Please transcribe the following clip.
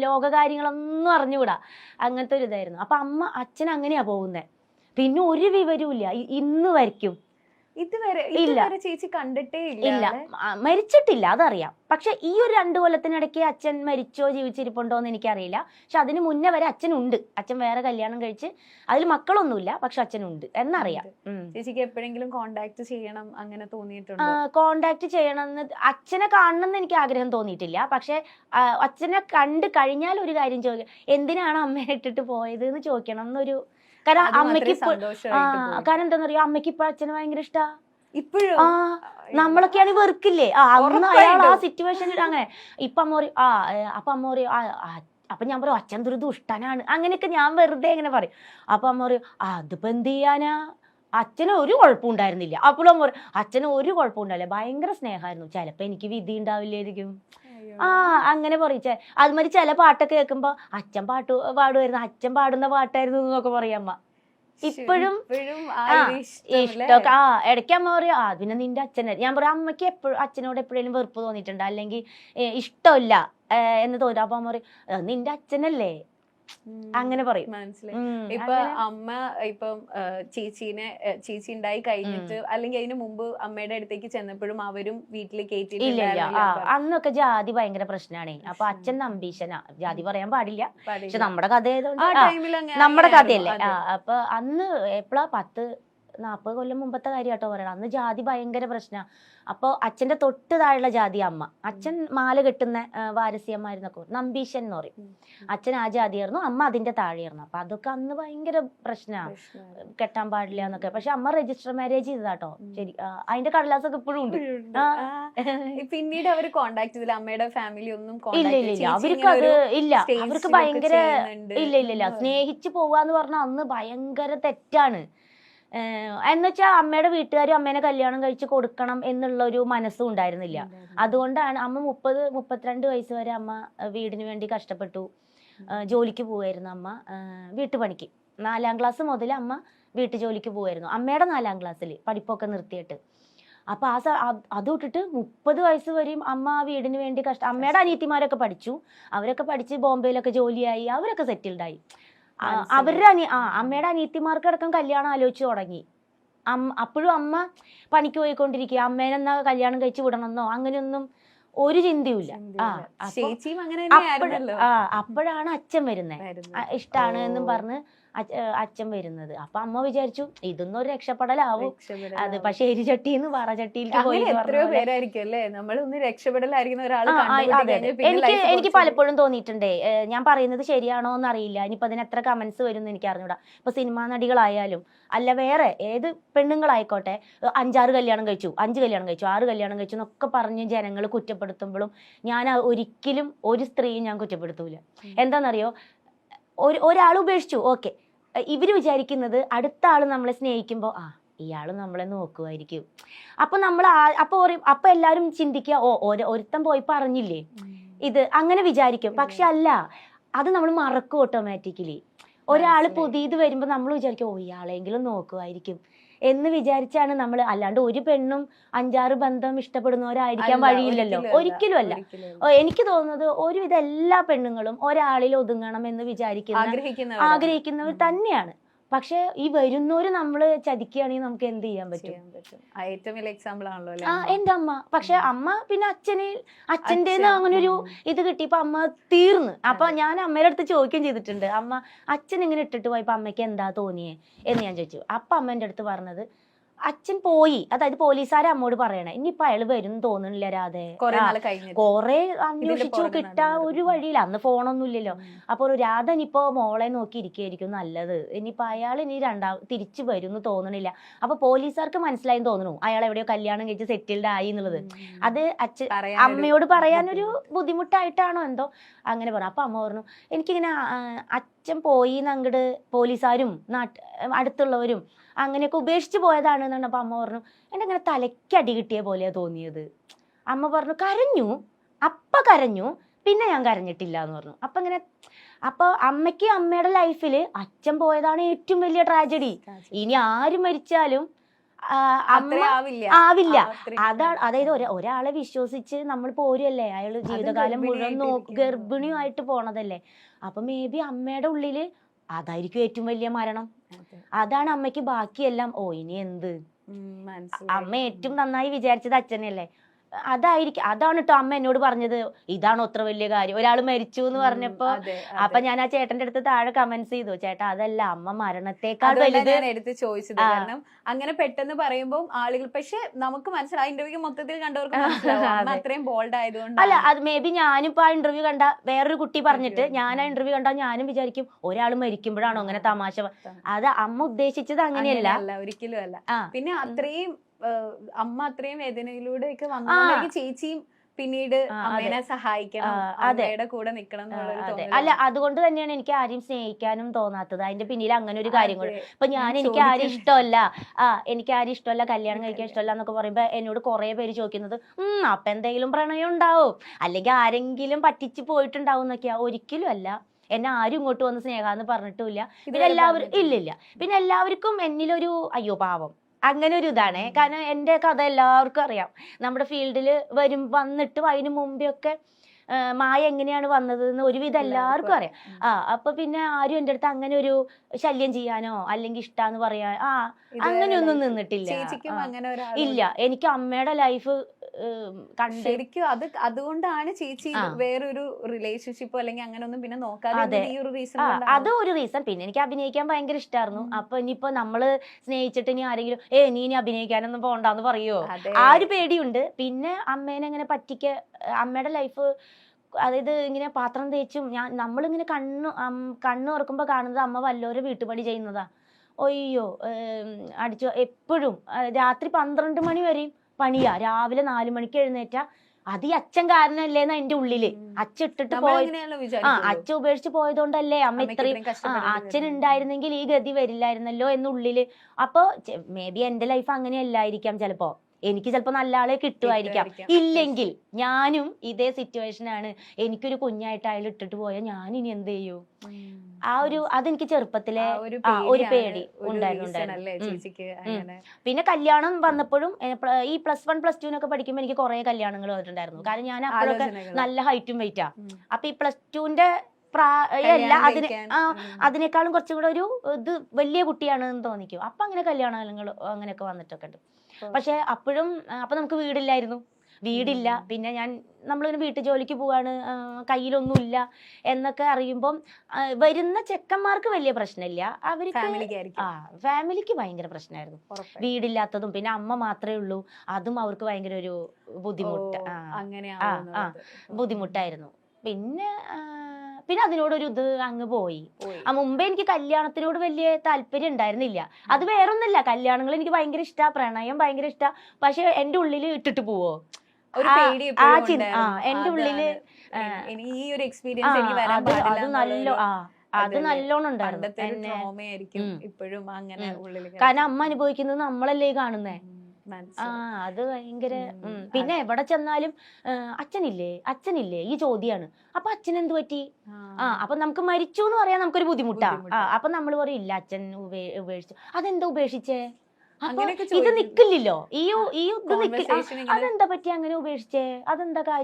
ലോക കാര്യങ്ങളൊന്നും അറിഞ്ഞുകൂടാ, അങ്ങനത്തെ ഒരു ഇതായിരുന്നു. അപ്പൊ അച്ഛൻ അങ്ങനെയാ പോകുന്നത്. പിന്നെ ഒരു വിവരവും ഇല്ല ഇന്ന് വരയ്ക്കും. ഇതുവരെ ചേച്ചി കണ്ടിട്ടേ ഇല്ല, മരിച്ചിട്ടില്ല, അതറിയാം. പക്ഷെ ഈ ഒരു 2 കൊല്ലത്തിനിടയ്ക്ക് അച്ഛൻ മരിച്ചോ ജീവിച്ചിരിപ്പുണ്ടോ എന്ന് എനിക്കറിയില്ല. പക്ഷെ അതിന് മുന്നേ വരെ അച്ഛനുണ്ട്. അച്ഛൻ വേറെ കല്യാണം കഴിച്ച് അതിൽ മക്കളൊന്നുമില്ല, പക്ഷെ അച്ഛനുണ്ട് എന്നറിയാം. ചേച്ചിക്ക് എപ്പോഴെങ്കിലും കോണ്ടാക്ട് ചെയ്യണം അങ്ങനെ തോന്നിയിട്ടുണ്ടോ? കോണ്ടാക്ട് ചെയ്യണമെന്ന്, അച്ഛനെ കാണണം എന്ന് എനിക്ക് ആഗ്രഹം തോന്നിയിട്ടില്ല. പക്ഷെ അച്ഛനെ കണ്ടു കഴിഞ്ഞാൽ ഒരു കാര്യം ചോദിക്കാം, എന്തിനാണ് അമ്മയെ ഇട്ടിട്ട് പോയത് എന്ന് ചോദിക്കണം എന്നൊരു. കാരണം അമ്മയ്ക്ക് കാരണം എന്താണെന്നറിയോ, അമ്മയ്ക്ക് ഇപ്പൊ അച്ഛന് ഭയങ്കര ഇഷ്ടാ ഇപ്പോഴും. നമ്മളൊക്കെയാണെങ്കിൽ വെറുക്കില്ലേ അന്ന് അയാൾ ആ സിറ്റുവേഷനിൽ അങ്ങനെ. ഇപ്പൊ അമ്മ പറയും അപ്പൊ അമ്മ പറയും അപ്പൊ ഞാൻ പറയും അച്ഛൻ ഒരു ദുഷ്ടനാണ്, അങ്ങനെയൊക്കെ ഞാൻ വെറുതെ ഇങ്ങനെ പറയും. അപ്പൊ അമ്മ പറയും അതിപ്പോ എന്ത് ചെയ്യാനാ, അച്ഛന് ഒരു കുഴപ്പം ഉണ്ടായിരുന്നില്ല. അപ്പോഴും അമ്മ പറയും അച്ഛന് ഒരു കുഴപ്പം ഉണ്ടാവില്ല, ഭയങ്കര സ്നേഹമായിരുന്നു, ചിലപ്പോ എനിക്ക് വിധി ഉണ്ടാവില്ലായിരിക്കും. അങ്ങനെ പറയിച്ചേ. അതുമാതിരി ചില പാട്ടൊക്കെ കേൾക്കുമ്പോ അച്ഛൻ പാടുമായിരുന്നു, അച്ഛൻ പാടുന്ന പാട്ടായിരുന്നു എന്നൊക്കെ പറയും അമ്മ. ഇപ്പോഴും ഇഷ്ടമൊക്കെ ഇടയ്ക്ക് അമ്മ പറയും പിന്നെ നിന്റെ അച്ഛനെ. ഞാൻ പറയാം അമ്മയ്ക്ക് എപ്പോഴും അച്ഛനോട് എപ്പോഴേലും വെറുപ്പ് തോന്നിയിട്ടുണ്ട്, അല്ലെങ്കിൽ ഇഷ്ടമില്ല എന്ന് തോന്നുന്നു. അപ്പൊ അമ്മ പറയും നിന്റെ അച്ഛനല്ലേ, അങ്ങനെ പറയും. മനസ്സിലായി. ഇപ്പൊ അമ്മ ഇപ്പം ചേച്ചി ഉണ്ടായി കഴിഞ്ഞിട്ട് അല്ലെങ്കിൽ അതിന് മുമ്പ് അമ്മയുടെ അടുത്തേക്ക് ചെന്നപ്പോഴും അവരും വീട്ടിൽ കയറ്റിയില്ല. അന്നൊക്കെ ജാതി ഭയങ്കര പ്രശ്നമാണ്. അപ്പൊ അച്ഛൻ നമ്പീശനാ, ജാതി പറയാൻ പാടില്ല, പക്ഷെ നമ്മുടെ കഥ നമ്മുടെ കഥയല്ലേ. അപ്പൊ അന്ന് എപ്പോഴാ 40 കൊല്ലം മുമ്പത്തെ കാര്യം കേട്ടോ പറയണം. അന്ന് ജാതി ഭയങ്കര പ്രശ്ന. അപ്പോൾ അച്ഛന്റെ തൊട്ട് താഴെയുള്ള ജാതി അമ്മ. അച്ഛൻ മാല കെട്ടുന്ന വാരസ്യമായിരുന്നൊക്കെ നമ്പീശൻ എന്ന് പറയും. അച്ഛൻ ആ ജാതിയായിരുന്നു, അമ്മ അതിന്റെ താഴെയായിരുന്നു. അപ്പൊ അതൊക്കെ അന്ന് ഭയങ്കര പ്രശ്നമാണ്, കെട്ടാൻ പാടില്ല എന്നൊക്കെ. പക്ഷെ അമ്മ രജിസ്റ്റർ മാരേജ് ചെയ്തതാട്ടോ. ശരി, അതിന്റെ കടലാസൊക്കെ ഇപ്പോഴും ഉണ്ട്. പിന്നീട് അവര് കോണ്ടാക്ട് ചെയ്തില്ല, അമ്മയുടെ ഫാമിലി ഒന്നും? ഇല്ല, അവർക്ക് അത് ഇല്ല. അവർക്ക് ഭയങ്കര ഇല്ല. സ്നേഹിച്ചു പോവാന്ന് പറഞ്ഞാൽ അന്ന് ഭയങ്കര തെറ്റാണ്. എന്നുവെച്ചാൽ അമ്മയുടെ വീട്ടുകാരും അമ്മേനെ കല്യാണം കഴിച്ച് കൊടുക്കണം എന്നുള്ള ഒരു മനസ്സും ഉണ്ടായിരുന്നില്ല. അതുകൊണ്ടാണ് അമ്മ 30-32 വയസ്സ് വരെ അമ്മ വീടിന് വേണ്ടി കഷ്ടപ്പെട്ടു. ജോലിക്ക് പോവായിരുന്നു അമ്മ, വീട്ടുപണിക്ക്. 4ാം ക്ലാസ് മുതൽ അമ്മ വീട്ടുജോലിക്ക് പോവായിരുന്നു, അമ്മയുടെ 4ാം ക്ലാസ്സിൽ പഠിപ്പൊക്കെ നിർത്തിയിട്ട്. അപ്പൊ അത് വിട്ടിട്ട് 30 വയസ്സ് വരെയും അമ്മ ആ വീടിന് വേണ്ടി അമ്മയുടെ അനിയത്തിമാരൊക്കെ പഠിച്ചു, അവരൊക്കെ പഠിച്ച് ബോംബെയിലൊക്കെ ജോലിയായി, അവരൊക്കെ സെറ്റിൽഡായി. അവരുടെ അമ്മയുടെ അനിയത്തിമാർക്കടക്കം കല്യാണം ആലോചിച്ച് തുടങ്ങി. അപ്പോഴും അമ്മ പണിക്ക് പോയിക്കൊണ്ടിരിക്കുക. അമ്മേനെന്നാ കല്യാണം കഴിച്ച് വിടണമെന്നോ അങ്ങനെയൊന്നും ഒരു ചിന്തയുമില്ല. അപ്പോഴാണ് അച്ഛൻ വരുന്നത്, ഇഷ്ടാണ് എന്നും പറഞ്ഞ് അച്ഛൻ വരുന്നത്. അപ്പൊ അമ്മ വിചാരിച്ചു ഇതൊന്നും ഒരു രക്ഷപ്പെടലാവും. അത് പക്ഷെ എരിചട്ടിന്ന് പറചട്ടിയിലേക്ക് പോയി. എനിക്ക് പലപ്പോഴും തോന്നിയിട്ടുണ്ടേ, ഞാൻ പറയുന്നത് ശരിയാണോ എന്ന് അറിയില്ല, ഇനിയിപ്പോ അതിന് എത്ര കമന്റ്സ് വരും എന്ന് എനിക്ക് അറിഞ്ഞൂടാ. ഇപ്പൊ സിനിമാ നടികളായാലും അല്ല വേറെ ഏത് പെണ്ണുങ്ങളായിക്കോട്ടെ, 5-6 കല്യാണം കഴിച്ചു, 5 കല്യാണം കഴിച്ചു, 6 കല്യാണം കഴിച്ചു എന്നൊക്കെ പറഞ്ഞ് ജനങ്ങൾ കുറ്റപ്പെടുത്തുമ്പോഴും ഞാൻ ഒരിക്കലും ഒരു സ്ത്രീയും ഞാൻ കുറ്റപ്പെടുത്തൂല. എന്താണെന്നറിയോ, ഒരാൾ ഉപേക്ഷിച്ചു, ഓക്കെ, ഇവര് വിചാരിക്കുന്നത് അടുത്ത ആള് നമ്മളെ സ്നേഹിക്കുമ്പോ ഇയാള് നമ്മളെ നോക്കുമായിരിക്കും. അപ്പൊ എല്ലാരും ചിന്തിക്കുക ഒരുത്തൻ പോയി പറഞ്ഞില്ലേ ഇത്, അങ്ങനെ വിചാരിക്കും. പക്ഷെ അല്ല, അത് നമ്മൾ മറക്കും ഓട്ടോമാറ്റിക്കലി. ഒരാള് പുതിയത് വരുമ്പോ നമ്മൾ വിചാരിക്കും ഇയാളെങ്കിലും നോക്കുമായിരിക്കും എന്ന് വിചാരിച്ചാണ് നമ്മൾ. അല്ലാണ്ട് ഒരു പെണ്ണും 5-6 ബന്ധം ഇഷ്ടപ്പെടുന്നവരായിരിക്കാൻ വഴിയില്ലല്ലോ, ഒരിക്കലും അല്ല. എനിക്ക് തോന്നുന്നത് ഒരുവിധ എല്ലാ പെണ്ണുങ്ങളും ഒരാളിൽ ഒതുങ്ങണം എന്ന് ആഗ്രഹിക്കുന്നവർ തന്നെയാണ്. പക്ഷെ ഈ വരുന്നവര് നമ്മള് ചതിക്കുകയാണെങ്കിൽ നമുക്ക് എന്ത് ചെയ്യാൻ പറ്റും? ഏറ്റവും വലിയ എക്സാമ്പിൾ ആണല്ലോ എന്റെ അമ്മ. പക്ഷെ അമ്മ പിന്നെ അച്ഛൻ്റെ അങ്ങനെ ഒരു ഇത് കിട്ടിയപ്പോ അമ്മ തീർന്ന്. അപ്പൊ ഞാൻ അമ്മയുടെ അടുത്ത് ചോദിക്കുകയും ചെയ്തിട്ടുണ്ട്, അമ്മ അച്ഛൻ ഇങ്ങനെ ഇട്ടിട്ട് പോയപ്പോ അമ്മയ്ക്ക് എന്താ തോന്നിയേ എന്ന് ഞാൻ ചോദിച്ചു. അപ്പൊ അമ്മ എൻ്റെ അടുത്ത് പറഞ്ഞത്, അച്ഛൻ പോയി, അതായത് പോലീസുകാരെ അമ്മോട് പറയണേ ഇനിയിപ്പൊ അയാള് വരും തോന്നണില്ല രാധേ, കൊറേ അന്വേഷിച്ചു കിട്ടാ ഒരു വഴിയില്ല, അന്ന് ഫോണൊന്നും ഇല്ലല്ലോ. അപ്പൊ രാധ ഇനിയിപ്പോ മോളെ നോക്കി ഇരിക്കുകയായിരിക്കും നല്ലത്, ഇനിയിപ്പൊ അയാൾ ഇനി തിരിച്ചു വരും എന്ന് തോന്നണില്ല. അപ്പൊ പോലീസുകാർക്ക് മനസ്സിലായി തോന്നുന്നു അയാൾ എവിടെയോ കല്യാണം കഴിച്ച് സെറ്റിൽഡ് ആയി എന്നുള്ളത്. അത് അമ്മയോട് പറയാനൊരു ബുദ്ധിമുട്ടായിട്ടാണോ എന്തോ അങ്ങനെ പറഞ്ഞു. അപ്പൊ അമ്മ പറഞ്ഞു എനിക്കിങ്ങനെ അച്ഛൻ പോയി അങ്ങട് പോലീസുകാരും അടുത്തുള്ളവരും അങ്ങനെയൊക്കെ ഉപേക്ഷിച്ച് പോയതാണ് എന്നാണ്. അപ്പൊ അമ്മ പറഞ്ഞു എൻ്റെ അങ്ങനെ തലയ്ക്കടി കിട്ടിയ പോലെയാ തോന്നിയത്. അമ്മ പറഞ്ഞു കരഞ്ഞു, പിന്നെ ഞാൻ കരഞ്ഞിട്ടില്ല എന്ന് പറഞ്ഞു. അപ്പൊ അമ്മയ്ക്ക് അമ്മയുടെ ലൈഫിൽ അച്ഛൻ പോയതാണ് ഏറ്റവും വലിയ ട്രാജഡി. ഇനി ആര് മരിച്ചാലും അമ്മ ആവില്ല. അതാണ്, അതായത് ഒരാളെ വിശ്വസിച്ച് നമ്മൾ പോരുമല്ലേ, അയാള് ജീവിതകാലം മുഴുവൻ ഗർഭിണിയായിട്ട് പോണതല്ലേ. അപ്പൊ മേ ബി അമ്മയുടെ ഉള്ളില് അതായിരിക്കും ഏറ്റവും വലിയ മരണം. അതാണ് അമ്മയ്ക്ക് ബാക്കിയെല്ലാം ഇനി എന്ത്. അമ്മ ഏറ്റവും നന്നായി വിചാരിച്ചത് അച്ഛനല്ലേ. അതാണ് കേട്ടോ അമ്മ എന്നോട് പറഞ്ഞത്, ഇതാണോ അത്ര വലിയ കാര്യം, ഒരാൾ മരിച്ചു എന്ന് പറഞ്ഞപ്പോ. അപ്പൊ ഞാൻ ആ ചേട്ടന്റെ അടുത്ത് താഴെ കമന്റ്സ് ചെയ്തു, ചേട്ടാ അതല്ല, അമ്മ മരണത്തെക്കാൾ വലുത്. എടുത്ത് ചോദിച്ചത് കാരണം അങ്ങനെ പെട്ടെന്ന് പറയുമ്പോൾ ആളുകൾ, പക്ഷെ നമുക്ക് മനസ്സിലായി, ഇന്റർവ്യൂ മൊത്തത്തിൽ കണ്ടവർക്ക് മനസ്സിലാവും അത്രയും ബോൾഡ് ആയതുകൊണ്ട്. അല്ല, അത് മേ ബി ഞാനിപ്പോ ആ ഇന്റർവ്യൂ കണ്ട വേറൊരു കുട്ടി പറഞ്ഞിട്ട് ഞാൻ ആ ഇന്റർവ്യൂ കണ്ടാ ഞാനും വിചാരിക്കും ഒരാൾ മരിക്കുമ്പോഴാണോ അങ്ങനെ തമാശ. അത് അമ്മ ഉദ്ദേശിച്ചത് അങ്ങനെയല്ല, ഒരിക്കലും അല്ല. പിന്നെ അത്രയും അമ്മ അത്രയും വേദനയിലൂടെയൊക്കെ വന്നു, ചേച്ചിയും പിന്നീട് അമ്മേനെ സഹായിക്കണം, അമ്മയുടെ കൂടെ നിക്കണം. അല്ല, അതുകൊണ്ട് തന്നെയാണ് എനിക്ക് ആരെയും സ്നേഹിക്കാനും തോന്നാത്തത്. അതിന്റെ പിന്നിൽ അങ്ങനെ ഒരു കാര്യം കൂടെ. ഇപ്പൊ എനിക്ക് ആരും ഇഷ്ടമല്ല, എനിക്ക് ആരും ഇഷ്ടമല്ല, കല്യാണം കഴിക്കാൻ ഇഷ്ടമല്ല എന്നൊക്കെ പറയുമ്പോ എന്നോട് കുറെ പേര് ചോദിക്കുന്നത്, അപ്പൊ എന്തെങ്കിലും പ്രണയം ഉണ്ടാവും, അല്ലെങ്കിൽ ആരെങ്കിലും പറ്റിച്ച് പോയിട്ടുണ്ടാവും എന്നൊക്കെയാ. ഒരിക്കലും അല്ല. എന്നെ ആരും ഇങ്ങോട്ട് വന്ന് സ്നേഹാന്ന് പറഞ്ഞിട്ടുമില്ല. പിന്നെ എല്ലാവരും ഇല്ലില്ല. പിന്നെ എല്ലാവർക്കും എന്നിലൊരു അയ്യോ പാവം അങ്ങനെ ഒരു ഇതാണ്. കാരണം എൻ്റെ കഥ എല്ലാവർക്കും അറിയാം. നമ്മുടെ ഫീൽഡിൽ വന്നിട്ട് അതിന് മുമ്പേ ഒക്കെ മായ എങ്ങനെയാണ് വന്നത് എന്ന് ഒരുവിധം എല്ലാവർക്കും അറിയാം. അപ്പൊ പിന്നെ ആരും എൻ്റെ അടുത്ത് അങ്ങനെ ഒരു ശല്യം ചെയ്യാനോ അല്ലെങ്കിൽ ഇഷ്ടാന്ന് പറയാ അങ്ങനെയൊന്നും നിന്നിട്ടില്ല. ഇല്ല, എനിക്ക് അമ്മയുടെ ലൈഫ് ശരിക്കും അതുകൊണ്ടാണ് ചേച്ചി വേറൊരു റിലേഷൻഷിപ്പോ അല്ലെങ്കിൽ അങ്ങനെ ഒന്നും പിന്നെ നോക്കാതെ ഈ ഒരു റീസൺ. അത് ഒരു റീസൺ. പിന്നെ എനിക്ക് അഭിനയിക്കാൻ ഭയങ്കര ഇഷ്ടമായിരുന്നു. അപ്പൊ ഇനിയിപ്പോ നമ്മള് സ്നേഹിച്ചിട്ട് ഇനി ആരെങ്കിലും നീ ഇനി അഭിനയിക്കാനൊന്നും പോണ്ടെന്ന് പറയോ, ആ ഒരു പേടിയുണ്ട്. പിന്നെ അമ്മേനെ ഇങ്ങനെ അമ്മയുടെ ലൈഫ്, അതായത് ഇങ്ങനെ പാത്രം തേച്ചും നമ്മളിങ്ങനെ കണ്ണ് തുറക്കുമ്പോ കാണുന്നത് അമ്മ വല്ലോരും വീട്ടുപണി ചെയ്യുന്നതാ. ഒയ്യോ, അടിച്ചു എപ്പോഴും രാത്രി 12 മണി വരെയും പണിയാ. രാവിലെ 4 മണിക്ക് എഴുന്നേറ്റാ അത് ഈ അച്ഛൻ കാരണല്ലേന്ന് എന്റെ ഉള്ളില്. അച്ഛൻ ഇട്ടിട്ട് അച്ഛൻ ഉപേക്ഷിച്ച് പോയതുകൊണ്ടല്ലേ അമ്മ ഇത്രയും. അച്ഛൻ ഉണ്ടായിരുന്നെങ്കിൽ ഈ ഗതി വരില്ലായിരുന്നല്ലോ എന്നുള്ളില്. അപ്പൊ മേ ബി എന്റെ ലൈഫ് അങ്ങനെയല്ലായിരിക്കാം. ചിലപ്പോ എനിക്ക് ചിലപ്പോ നല്ല ആളെ കിട്ടുമായിരിക്കാം. ഇല്ലെങ്കിൽ ഞാനും ഇതേ സിറ്റുവേഷനാണ്. എനിക്കൊരു കുഞ്ഞായിട്ട് അയാൾ ഇട്ടിട്ട് പോയാൽ ഞാൻ ഇനി എന്ത് ചെയ്യൂ? അതെനിക്ക് ചെറുപ്പത്തിലെ ഒരു പേടി ഉണ്ടായിരുന്നു. പിന്നെ കല്യാണം വന്നപ്പോഴും ഈ +1 +2 പഠിക്കുമ്പോൾ എനിക്ക് കുറെ കല്യാണങ്ങൾ വന്നിട്ടുണ്ടായിരുന്നു. കാരണം ഞാൻ അപ്പോഴൊക്കെ നല്ല ഹൈറ്റും വെയിറ്റാ. അപ്പൊ ഈ +2ന്റെ അതിനേക്കാളും കുറച്ചും കൂടെ ഒരു ഇത് വലിയ കുട്ടിയാണെന്ന് തോന്നിക്കും. അപ്പൊ അങ്ങനെ കല്യാണങ്ങൾ അങ്ങനെയൊക്കെ വന്നിട്ടൊക്കെ ഉണ്ട്. പക്ഷെ അപ്പൊ നമുക്ക് വീടില്ല. പിന്നെ നമ്മളിങ്ങനെ വീട്ടു ജോലിക്ക് പോവാണ്, കയ്യിലൊന്നുമില്ല എന്നൊക്കെ അറിയുമ്പം വരുന്ന ചെക്കന്മാർക്ക് വലിയ പ്രശ്നമില്ല. ഫാമിലിക്ക് ഭയങ്കര പ്രശ്നമായിരുന്നു. വീടില്ലാത്തതും പിന്നെ അമ്മ മാത്രമേ ഉള്ളൂ, അതും അവർക്ക് ഭയങ്കര ഒരു ബുദ്ധിമുട്ടായിരുന്നു. പിന്നെ അതിനോടൊരു ഇത് അങ്ങ് പോയി. മുമ്പേ എനിക്ക് കല്യാണത്തിനോട് വലിയ താല്പര്യം ഉണ്ടായിരുന്നില്ല. അത് വേറൊന്നുമില്ല, കല്യാണങ്ങൾ എനിക്ക് ഭയങ്കര ഇഷ്ടാ, പ്രണയം ഭയങ്കര ഇഷ്ടാ. പക്ഷെ എന്റെ ഉള്ളില് ഇട്ടിട്ട് പോവോ എന്റെ ഉള്ളില് അത് നല്ലോണം ഉണ്ടായിരുന്നു. കാരണം അമ്മ അനുഭവിക്കുന്നത് നമ്മളല്ലേ കാണുന്നേ. അത് ഭയങ്കര. പിന്നെ എവിടെ ചെന്നാലും അച്ഛനില്ലേ ഈ ചോദ്യാണ്. അപ്പൊ അച്ഛൻ എന്ത് പറ്റി? അപ്പൊ നമുക്ക് മരിച്ചു എന്ന് പറയാൻ നമുക്കൊരു ബുദ്ധിമുട്ടാ. അപ്പൊ നമ്മൾ പറയും ഇല്ല അച്ഛൻ ഉപേക്ഷിച്ചു. അതെന്താ ഉപേക്ഷിച്ചേ? അപ്പൊ ഇത് നിക്കില്ലല്ലോ, ഈ ഇത് നിക്കില്ല. അതെന്താ പറ്റി അങ്ങനെ ഉപേക്ഷിച്ചേ? അതെന്താ കാര്യം?